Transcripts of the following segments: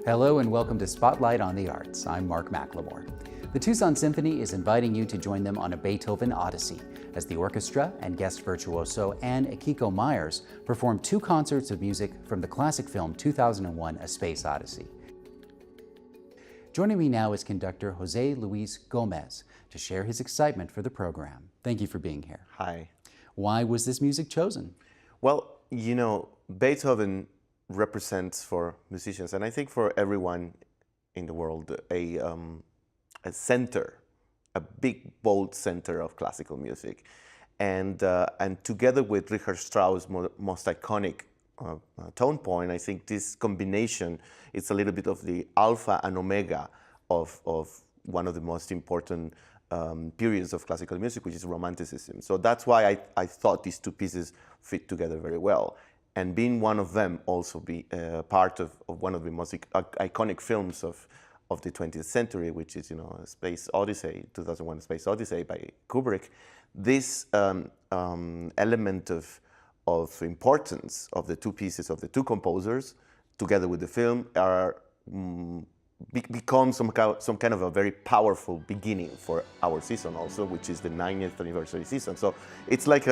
Hello and welcome to Spotlight on the Arts. I'm Mark McLemore. The Tucson Symphony is inviting you to join them on a Beethoven Odyssey as the orchestra and guest virtuoso Anne Akiko Meyers perform two concerts of music from the classic film 2001, A Space Odyssey. Joining me now is conductor José Luis Gomez to share his excitement for the program. Thank you for being here. Hi. Why was this music chosen? Well, you know, Beethoven represents for musicians, and I think for everyone in the world, a center, a big, bold center of classical music. And together with Richard Strauss' most iconic tone point, I think this combination is a little bit of the alpha and omega of one of the most important periods of classical music, which is Romanticism. So that's why I thought these two pieces fit together very well. And being one of them also be part of one of the most iconic films of the 20th century, which is, you know, Space Odyssey, 2001 Space Odyssey by Kubrick. This element of importance of the two pieces of the two composers, together with the film, become some kind of a very powerful beginning for our season also, which is the 90th anniversary season. So it's like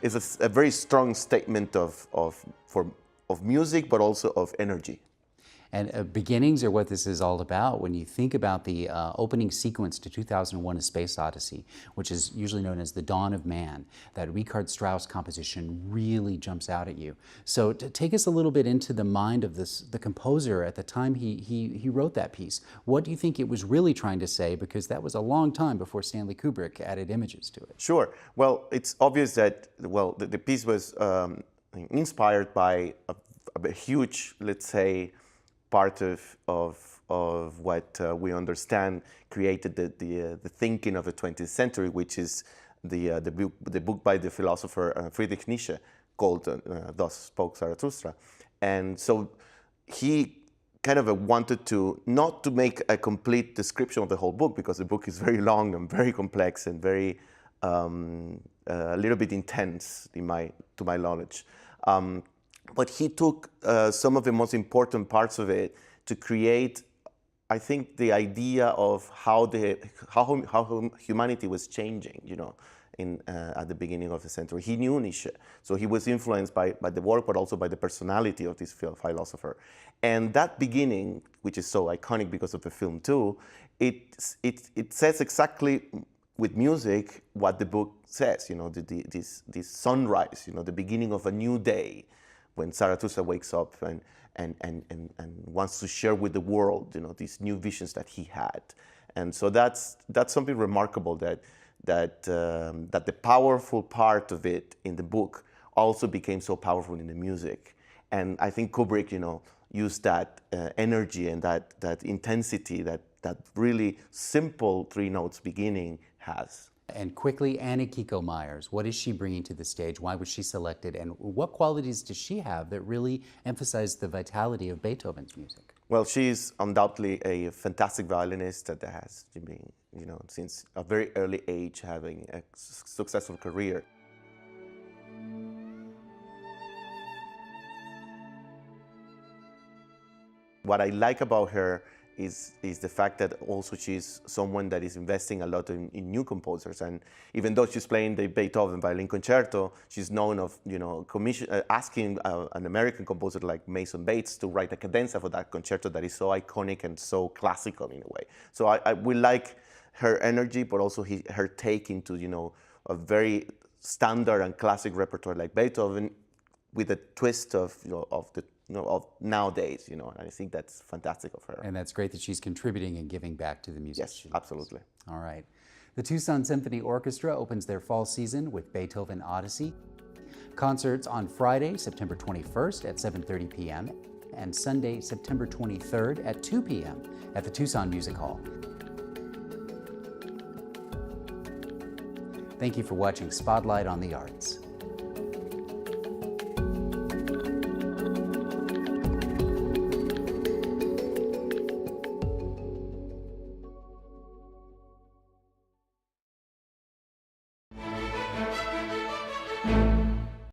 it's a very strong statement of music, but also of energy. And beginnings are what this is all about. When you think about the opening sequence to 2001 A Space Odyssey, which is usually known as the Dawn of Man, that Richard Strauss composition really jumps out at you. So to take us a little bit into the mind of the composer at the time he wrote that piece. What do you think it was really trying to say? Because that was a long time before Stanley Kubrick added images to it. Sure. Well, it's obvious that, well, the piece was inspired by a huge, let's say, part of what we understand created the thinking of the 20th century, which is the book by the philosopher Friedrich Nietzsche called Thus Spoke Zarathustra. And so he kind of wanted to, not to make a complete description of the whole book, because the book is very long and very complex and very, a little bit intense to my knowledge. But he took some of the most important parts of it to create, I think, the idea of how humanity was changing, you know, at the beginning of the century. He knew Nietzsche, so he was influenced by the work, but also by the personality of this philosopher. And that beginning, which is so iconic because of the film too, it says exactly with music what the book says, you know, this sunrise, you know, the beginning of a new day, when Zarathustra wakes up and wants to share with the world, you know, these new visions that he had. And so that's something remarkable, that the powerful part of it in the book also became so powerful in the music. And I think Kubrick, you know, used that energy and that intensity that really simple three notes beginning has. And quickly, Anne Akiko Meyers, what is she bringing to the stage? Why was she selected? And what qualities does she have that really emphasize the vitality of Beethoven's music? Well, she's undoubtedly a fantastic violinist that has been, you know, since a very early age, having a successful career. What I like about her is the fact that also she's someone that is investing a lot in new composers. And even though she's playing the Beethoven violin concerto, she's known of, you know, asking an American composer like Mason Bates to write a cadenza for that concerto that is so iconic and so classical in a way. So we like her energy, but also her take into, you know, a very standard and classic repertoire like Beethoven, with a twist of, you know, of nowadays, you know, and I think that's fantastic of her. And that's great that she's contributing and giving back to the music. Yes, absolutely. All right. The Tucson Symphony Orchestra opens their fall season with Beethoven Odyssey. Concerts on Friday, September 21st at 7:30 p.m. and Sunday, September 23rd at 2 p.m. at the Tucson Music Hall. Thank you for watching Spotlight on the Arts.